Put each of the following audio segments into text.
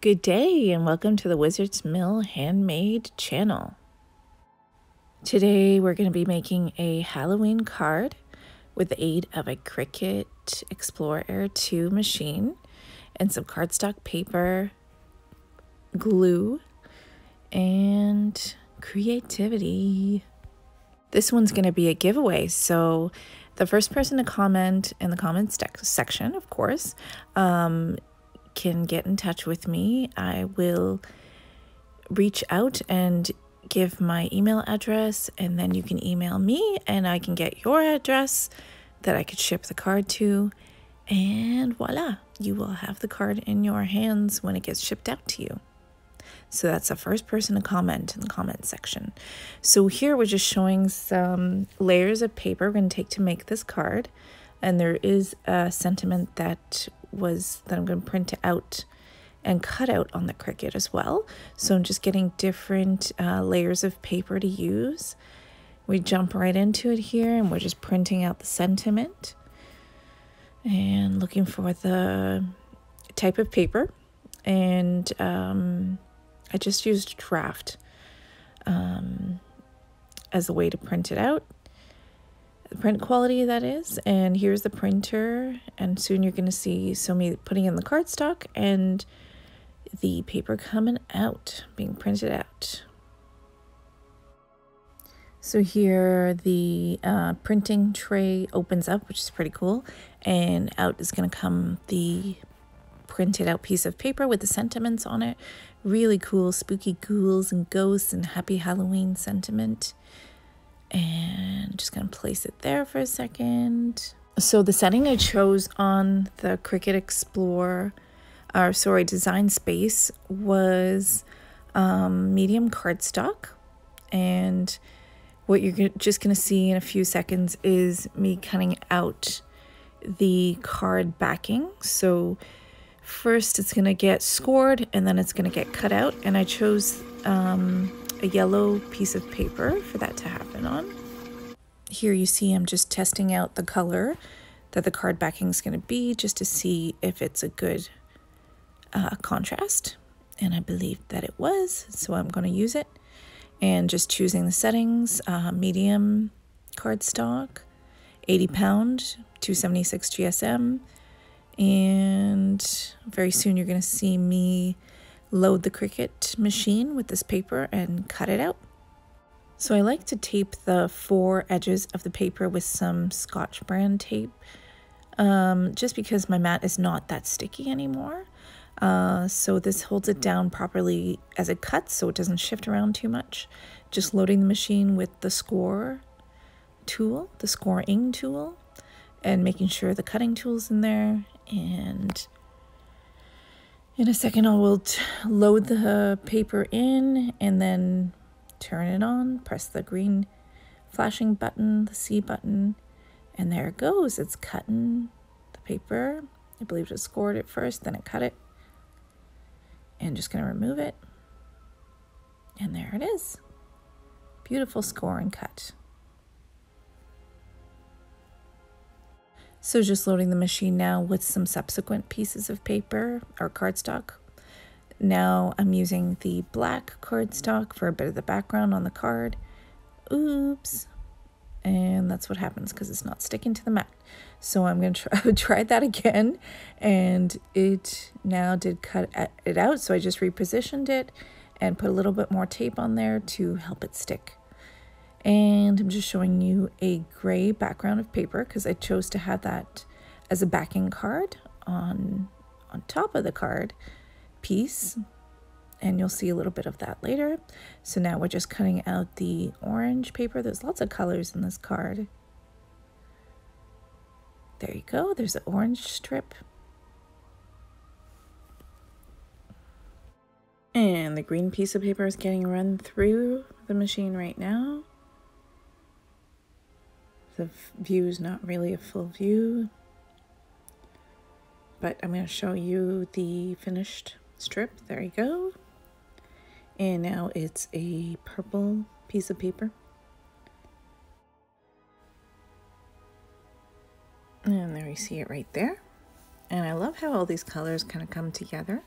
Good day and welcome to the Wizard's Mill Handmade channel. Today we're going to be making a Halloween card with the aid of a Cricut Explore Air 2 machine and some cardstock paper, glue, and creativity. This one's going to be a giveaway, so the first person to comment in the comments section, of course, can get in touch with me. I will reach out and give my email address, and then you can email me and I can get your address that I could ship the card to, and voila, you will have the card in your hands when it gets shipped out to you. So that's the first person to comment in the comment section. So here we're just showing some layers of paper we're going to take to make this card, and there is a sentiment that I'm going to print out and cut out on the Cricut as well. So I'm just getting different layers of paper to use. We jump right into it here and we're just printing out the sentiment and looking for the type of paper. And I just used Kraft as a way to print it out. The print quality, that is. And here's the printer, and soon you're going to see me putting in the cardstock and the paper coming out, being printed out. So here the printing tray opens up, which is pretty cool, and out is going to come the printed out piece of paper with the sentiments on it. Really cool, spooky ghouls and ghosts and happy Halloween sentiment. And just gonna place it there for a second. So the setting I chose on the Cricut Explore, Design Space was medium cardstock. And what you're just gonna see in a few seconds is me cutting out the card backing. So first it's gonna get scored and then it's gonna get cut out. And I chose a yellow piece of paper for that to happen on. Here you see I'm just testing out the color that the card backing is going to be, just to see if it's a good contrast, and I believe that it was, so I'm going to use it. And just choosing the settings, medium cardstock, 80 pound, 276 GSM, and very soon you're going to see me load the Cricut machine with this paper and cut it out. So I like to tape the four edges of the paper with some Scotch brand tape, just because my mat is not that sticky anymore. So this holds it down properly as it cuts, so it doesn't shift around too much. Just loading the machine with the scoring tool, and making sure the cutting tool's in there. And in a second, I will load the paper in and then turn it on, press the green flashing button, the C button, and there it goes. It's cutting the paper. I believe it scored it first, then it cut it. And just gonna remove it. And there it is. Beautiful score and cut. So just loading the machine now with some subsequent pieces of paper or cardstock. Now I'm using the black cardstock for a bit of the background on the card. Oops. And that's what happens because it's not sticking to the mat. So I'm going to try that again. And it now did cut it out. So I just repositioned it and put a little bit more tape on there to help it stick. And I'm just showing you a gray background of paper because I chose to have that as a backing card on top of the card piece. And you'll see a little bit of that later. So now we're just cutting out the orange paper. There's lots of colors in this card. There you go. There's an orange strip. And the green piece of paper is getting run through the machine right now. The view is not really a full view, but I'm going to show you the finished strip. There you go. And now it's a purple piece of paper. And there you see it right there. And I love how all these colors kind of come together.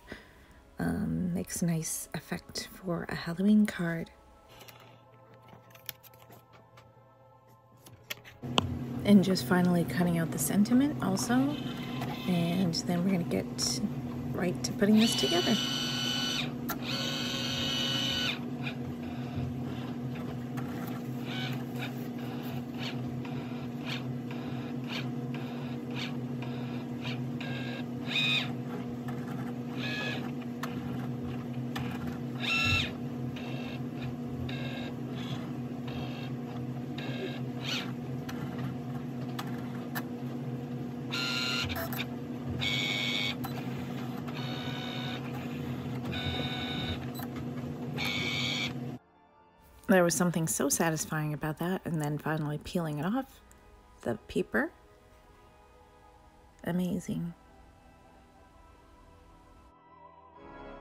Makes a nice effect for a Halloween card. And just finally cutting out the sentiment also. And then we're going to get right to putting this together. There was something so satisfying about that, and then finally peeling it off the paper. Amazing.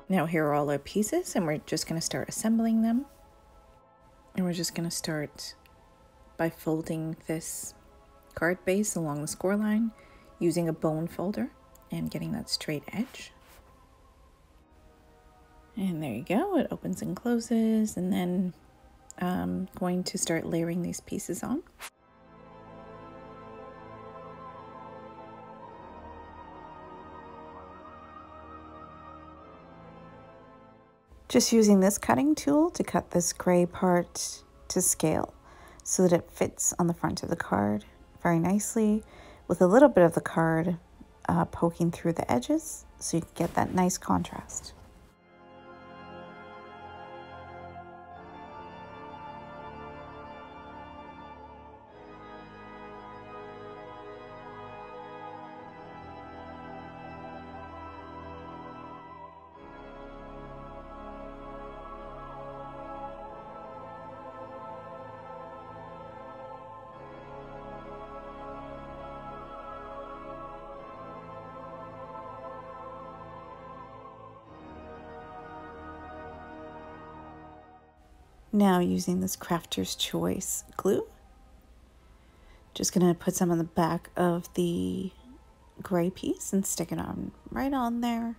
Now here are all our pieces, and we're just going to start assembling them. And we're just going to start by folding this card base along the score line using a bone folder and getting that straight edge. And there you go, it opens and closes, and then I'm going to start layering these pieces on. Just using this cutting tool to cut this gray part to scale so that it fits on the front of the card very nicely, with a little bit of the card poking through the edges so you can get that nice contrast. Now using this Crafter's Choice glue, just gonna put some on the back of the gray piece and stick it on right on there.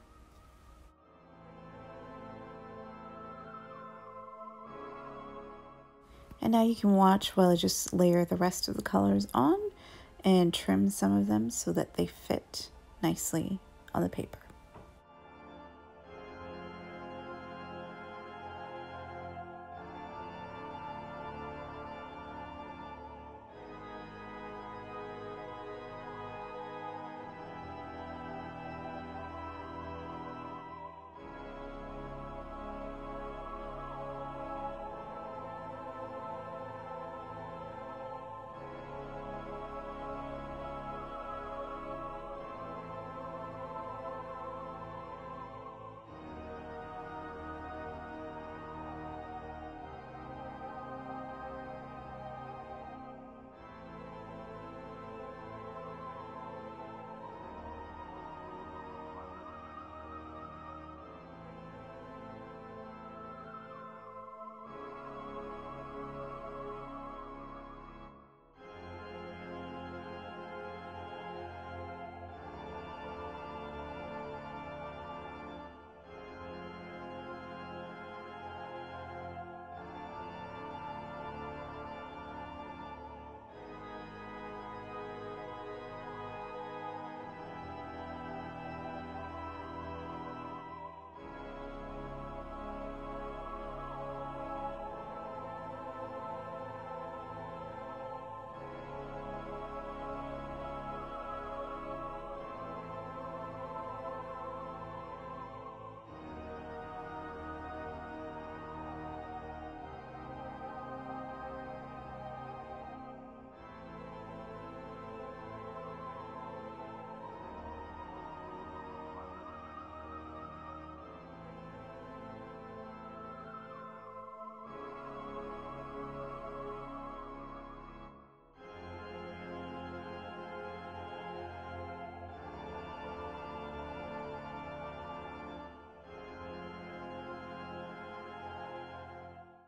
And now you can watch while I just layer the rest of the colors on and trim some of them so that they fit nicely on the paper.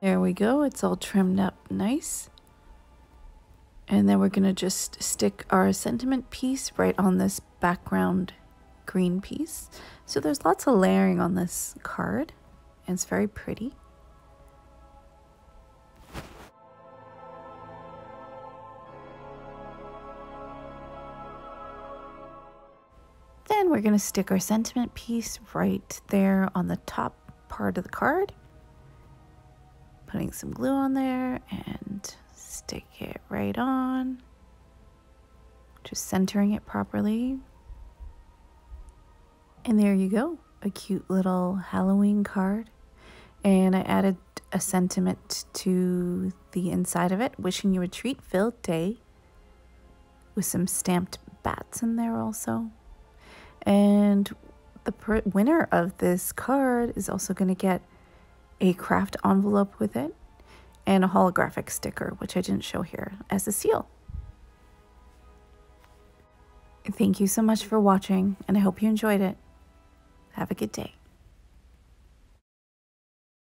There we go, it's all trimmed up nice. And then we're gonna just stick our sentiment piece right on this background green piece. So there's lots of layering on this card, and it's very pretty. Then we're going to stick our sentiment piece right there on the top part of the card. Putting some glue on there and stick it right on. Just centering it properly. And there you go, a cute little Halloween card. And I added a sentiment to the inside of it, wishing you a treat-filled day, with some stamped bats in there also. And the winner of this card is also going to get a Kraft envelope with it and a holographic sticker, which I didn't show here, as a seal. Thank you so much for watching, and I hope you enjoyed it. Have a good day.